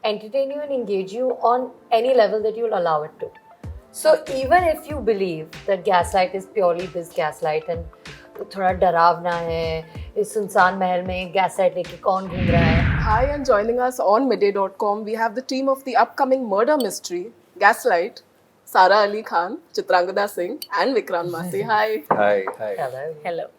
entertain you and engage you on any level that you'll allow it to. So even if you believe that Gaslight is purely this Gaslight and थोड़ा डरावना है, इस सुनसान महल में Gaslight लेके कौन घूम रहा है? Hi, and joining us on midday.com, we have the team of the upcoming murder mystery, Gaslight, Sara Ali Khan, Chitrangda Singh, and Vikrant Massey. Hi. Hi. Hello.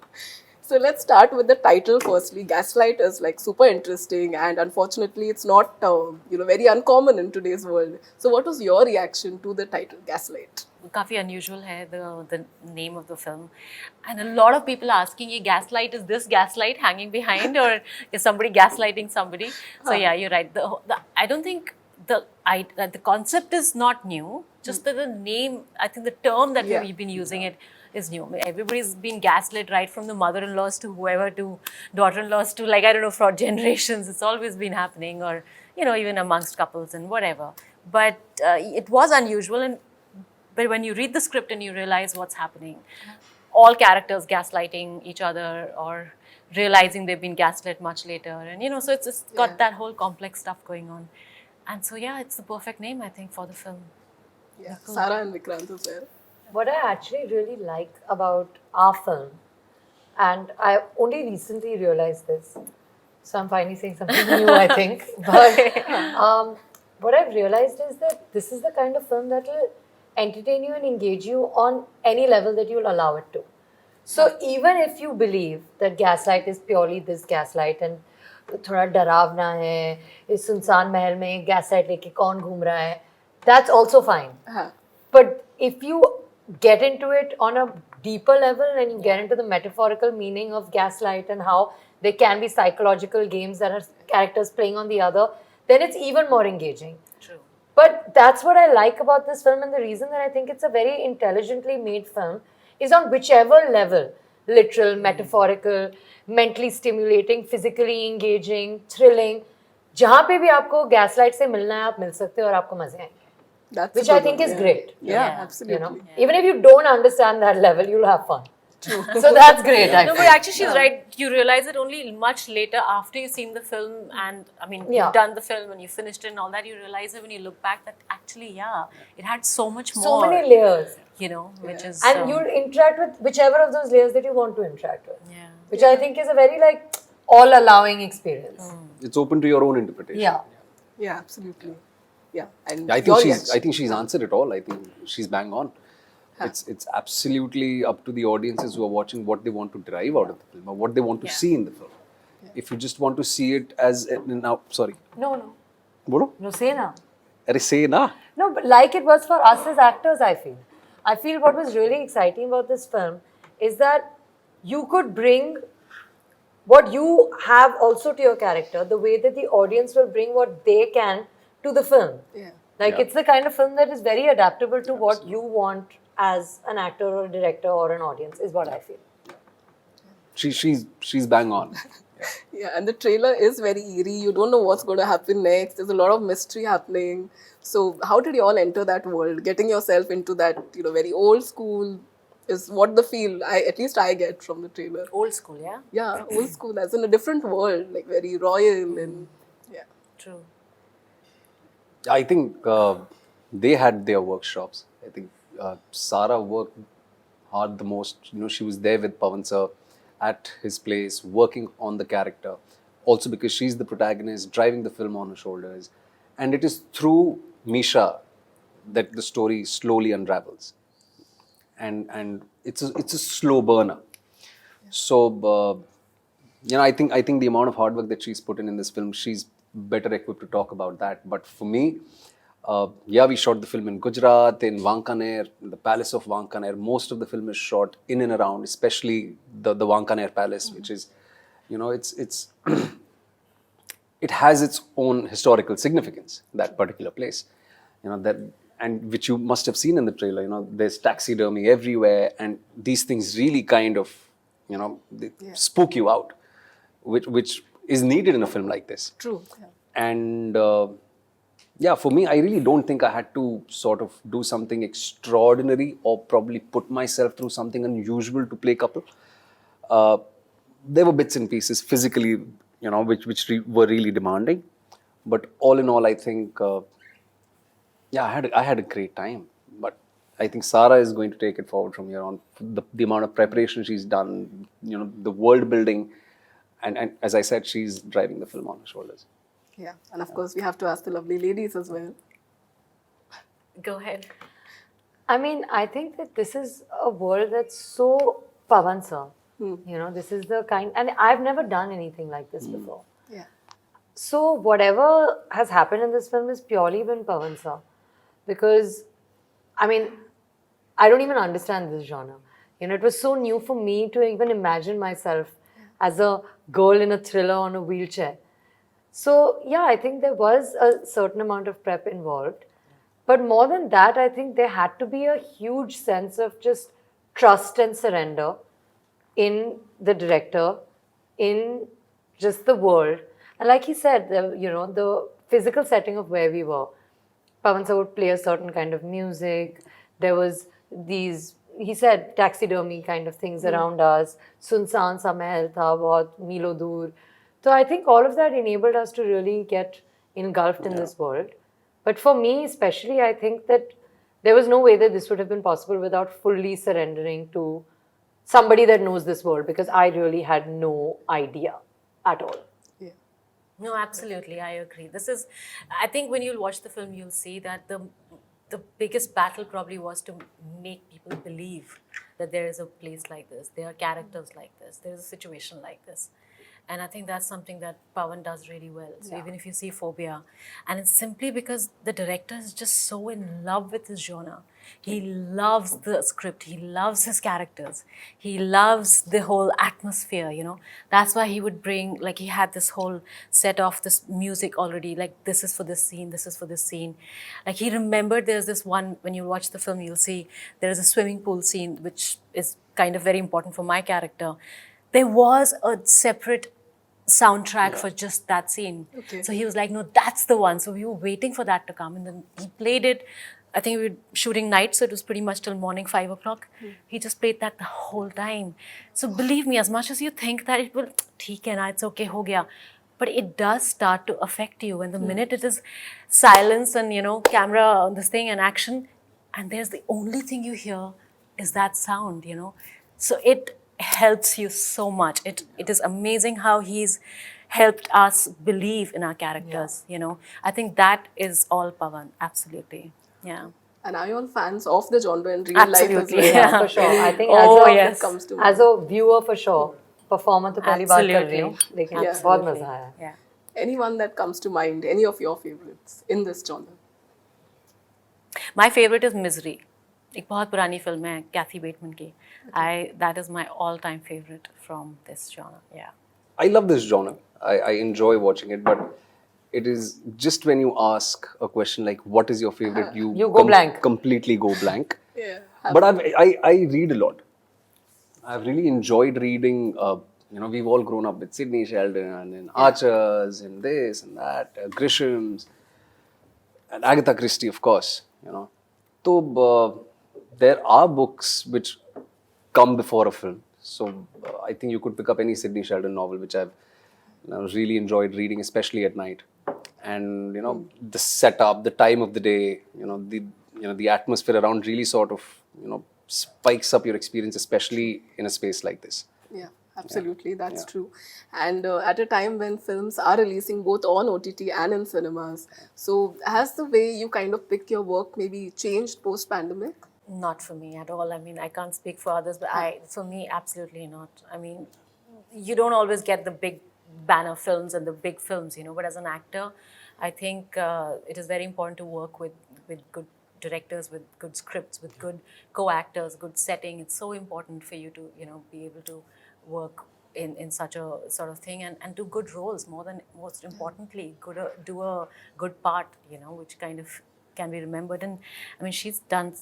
So let's start with the title firstly. Gaslight is like super interesting, and unfortunately, it's not very uncommon in today's world. So, what was your reaction to the title, Gaslight? काफ़ी unusual है the name of the film, and a lot of people asking, "ये gaslight is this gaslight hanging behind, or is somebody gaslighting somebody?" So yeah, you're right. I don't think the concept is not new. Just that the name, I think the term that we've been using it is new. Everybody's been gaslit, right from the mother-in-laws to whoever to daughter-in-laws to, like, I don't know, for generations. It's always been happening, or even amongst couples and whatever. But it was unusual, but when you read the script and you realize what's happening, all characters gaslighting each other or realizing they've been gaslit much later, and so it's got that whole complex stuff going on. And so yeah, it's the perfect name, I think, for the film. Yeah, cool. Sara and Vikrant as well. What I actually really like about our film, and I only recently realized this, so I'm finally saying something new, I think. But what I've realized is that this is the kind of film that will entertain you and engage you on any level that you'll allow it to. So even if you believe that Gaslight is purely this Gaslight and थोड़ा डरावना है, इस सुनसान महल में Gaslight लेके कौन घूम रहा है, that's also fine. But if you get into it on a deeper level and you get into the metaphorical meaning of Gaslight and how there can be psychological games that are characters playing on the other, then it's even more engaging. True. But that's what I like about this film, and the reason that I think it's a very intelligently made film is on whichever level, literal, metaphorical, mentally stimulating, physically engaging, thrilling, जहाँ पे भी आपको Gaslight से मिलना है आप मिल सकते हो और आपको मजे आएंगे. Which I think is great. Yeah, absolutely. Even if you don't understand that level, you'll have fun. True. So that's great. No, but actually she's right. You realize it only much later after you've seen the film, and I mean, you've done the film and you finished it and all that. You realize it when you look back that actually, it had so much more. So many layers. Which is... And you'll interact with whichever of those layers that you want to interact with. Yeah. Which I think is a very all-allowing experience. It's open to your own interpretation. Yeah, absolutely. Yeah, and I think she's answered it all. I think she's bang on. It's absolutely up to the audiences who are watching what they want to derive out of the film or what they want to see in the film. If you just want to see it as sorry. No. Bolo? No, say na. Arre say na. No, but like it was for us as actors, I feel. I feel what was really exciting about this film is that you could bring what you have also to your character, the way that the audience will bring what they can to the film. Yeah. It's the kind of film that is very adaptable to what you want as an actor or a director or an audience, is what I feel. She's bang on. Yeah, and the trailer is very eerie. You don't know what's going to happen next. There's a lot of mystery happening. So how did you all enter that world? Getting yourself into that, very old school is what the feel, at least I get from the trailer. Old school, yeah? Yeah, old school, as in a different world, like very royal and yeah. True. I think they had their workshops. I think Sara worked hard the most. She was there with Pawan sir at his place, working on the character. Also because she's the protagonist, driving the film on her shoulders. And it is through Misha that the story slowly unravels. And it's a slow burner. So, I think the amount of hard work that she's put in this film, she's better equipped to talk about that. But for me, we shot the film in Gujarat, in Wankaner, in the Palace of Wankaner. Most of the film is shot in and around, especially the Wankaner Palace, which is, it's it has its own historical significance, that particular place. And which you must have seen in the trailer, there's taxidermy everywhere, and these things really kind of, they spook you out, which is needed in a film like this. True. Yeah. And for me, I really don't think I had to sort of do something extraordinary or probably put myself through something unusual to play couple. There were bits and pieces physically, which were really demanding. But all in all, I think, yeah, I had a great time. But I think Sara is going to take it forward from here on. The amount of preparation she's done, the world building, and as I said, she's driving the film on her shoulders. Yeah, and of course we have to ask the lovely ladies as well. Go ahead. I mean, I think that this is a world that's so Pavan sir. This is the kind, and I've never done anything like this before. Yeah. So whatever has happened in this film has purely been Pavan sir. Because, I mean, I don't even understand this genre. It was so new for me to even imagine myself as a girl in a thriller on a wheelchair. So, yeah, I think there was a certain amount of prep involved. But more than that, I think there had to be a huge sense of just trust and surrender in the director, in just the world. And like he said, the physical setting of where we were. Pavan sir would play a certain kind of music. There was these, he said, taxidermy kind of things around us. Sunsaan sa mahal tha, bahut milo dur. So I think all of that enabled us to really get engulfed in this world. But for me especially, I think that there was no way that this would have been possible without fully surrendering to somebody that knows this world, because I really had no idea at all. No, absolutely, I agree. I think when you'll watch the film, you'll see that the biggest battle probably was to make people believe that there is a place like this, there are characters like this, there is a situation like this. And I think that's something that Pavan does really well. So even if you see Phobia, and it's simply because the director is just so in love with his genre. He loves the script. He loves his characters. He loves the whole atmosphere, That's why he would bring, like he had this whole set of this music already, like this is for this scene, this is for this scene. Like he remembered there's this one, when you watch the film, you'll see there is a swimming pool scene, which is kind of very important for my character. There was a separate soundtrack for just that scene. Okay. So he was like, no, that's the one. So we were waiting for that to come. And then he played it. I think we were shooting night, so it was pretty much till morning 5 o'clock. He just played that the whole time. So believe me, as much as you think that it will, theek hai na, it's okay, ho gaya. But it does start to affect you. And the minute it is silence and, camera, this thing and action, and there's the only thing you hear is that sound, So it helps you so much. It is amazing how he's helped us believe in our characters, I think that is all Pavan, absolutely. Yeah. And are you all fans of the genre in real life as Absolutely, well? Yeah, for sure. I think yes. Comes to as a viewer, for sure. Performer तो पहली बार कर रही हूँ, लेकिन Yeah. बहुत मजा आया. Yeah. Anyone that comes to mind, any of your favorites in this genre? My favorite is Misery. एक बहुत पुरानी फिल्म है कैथी बेटमैन की. That is my all-time favorite from this genre. Yeah. I love this genre. I enjoy watching it, but it is just when you ask a question like, what is your favorite? You go blank. Completely go blank. Yeah. But I read a lot. I've really enjoyed reading. We've all grown up with Sidney Sheldon and Archers and this and that, Grishams, and Agatha Christie, of course. So there are books which come before a film. So I think you could pick up any Sidney Sheldon novel, which I've really enjoyed reading, especially at night. And the setup, the time of the day, the atmosphere around really sort of spikes up your experience, especially in a space like this. Yeah, absolutely. That's true. And at a time when films are releasing both on OTT and in cinemas, so has the way you kind of pick your work maybe changed post-pandemic? Not for me at all. I mean, I can't speak for others, but for me, absolutely not. I mean, you don't always get the big banner films and the big films, but as an actor, I think it is very important to work with good directors, with good scripts, with good co-actors, good setting. It's so important for you to, be able to work in such a sort of thing and do good roles, most importantly, do a good part, which kind of can be remembered. And I mean, she's done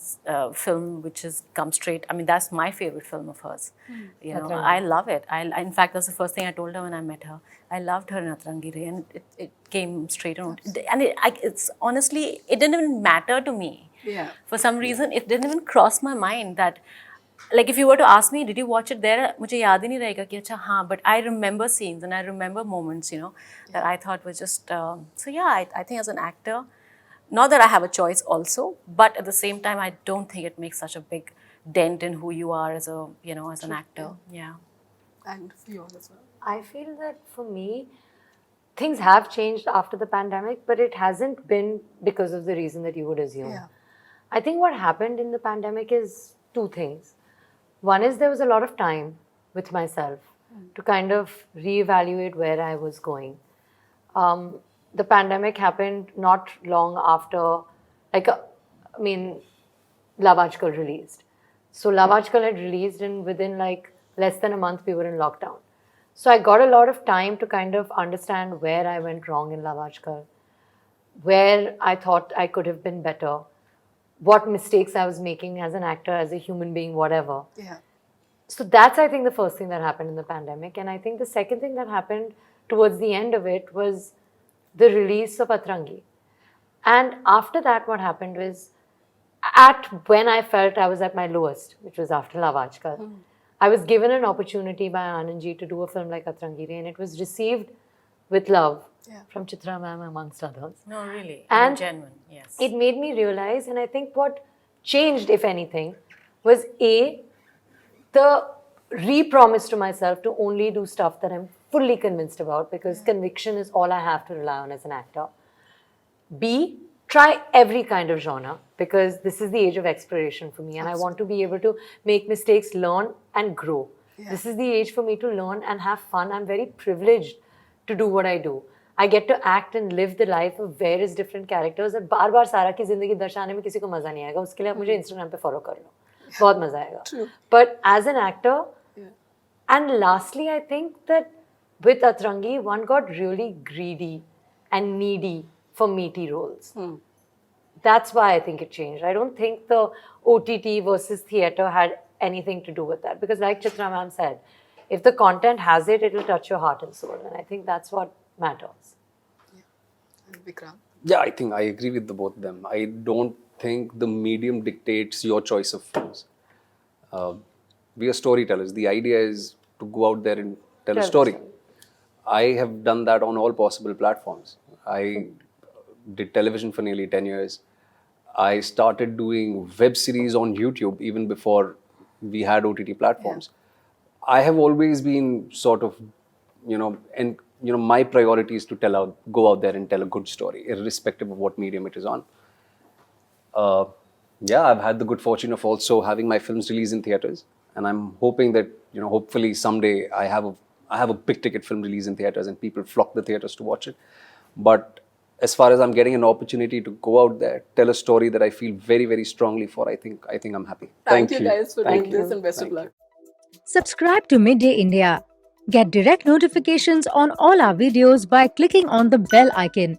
film which has come straight. I mean, that's my favorite film of hers. I love it. In fact, that's the first thing I told her when I met her. I loved her in Atrangire, and it came straight on. And it's honestly, it didn't even matter to me. Yeah. For some reason, it didn't even cross my mind that like if you were to ask me, did you watch it there? मुझे याद ही नहीं रहेगा कि अच्छा हाँ, but I remember scenes and I remember moments, that I thought was just, so yeah, I think as an actor, not that I have a choice also, but at the same time, I don't think it makes such a big dent in who you are as a, as an actor. Yeah. And for you as well. I feel that for me, things have changed after the pandemic, but it hasn't been because of the reason that you would assume. Yeah. I think what happened in the pandemic is two things. One is there was a lot of time with myself to kind of reevaluate where I was going. The pandemic happened not long after, Love Aajkal released. So Love Aajkal had released, and within less than a month we were in lockdown. So I got a lot of time to kind of understand where I went wrong in Love Aajkal, where I thought I could have been better, what mistakes I was making as an actor, as a human being, whatever. Yeah. So that's, I think, the first thing that happened in the pandemic. And I think the second thing that happened towards the end of it was the release of Atrangi. And after that, what happened was, when I felt I was at my lowest, which was after Love Aajkal, I was given an opportunity by Anandji to do a film like Atrangi, and it was received with love from Chitra ma'am, amongst others. No, really. And genuine, yes. It made me realize, and I think what changed, if anything, was the re-promise to myself to only do stuff that I'm fully convinced about, because conviction is all I have to rely on as an actor. B, try every kind of genre, because this is the age of exploration for me, and I want to be able to make mistakes, learn and grow. Yeah. This is the age for me to learn and have fun. I'm very privileged to do what I do. I get to act and live the life of various different characters. और बार-बार सारा की जिंदगी दर्शाने में किसी को मजा नहीं आएगा. उसके लिए आप मुझे Instagram पे follow कर लो. बहुत मजा आएगा. True. But as an actor, and lastly, I think that with Atrangi, one got really greedy and needy for meaty roles. That's why I think it changed. I don't think the OTT versus theatre had anything to do with that. Because like Chitra ma'am said, if the content has it, it will touch your heart and soul. And I think that's what matters. Yeah. And Vikrant? Yeah, I think I agree with the both of them. I don't think the medium dictates your choice of films. We are storytellers. The idea is to go out there and tell a story. I have done that on all possible platforms. I did television for nearly 10 years. I started doing web series on YouTube even before we had OTT platforms. Yeah. I have always been sort of, my priority is to go out there and tell a good story, irrespective of what medium it is on. I've had the good fortune of also having my films released in theaters, and I'm hoping that, hopefully someday I have a big ticket film release in theaters and people flock the theaters to watch it. But as far as I'm getting an opportunity to go out there, tell a story that I feel very, very strongly for, I think I'm happy. Thank you guys for doing this, and best of luck. Subscribe to Midday India. Get direct notifications on all our videos by clicking on the bell icon.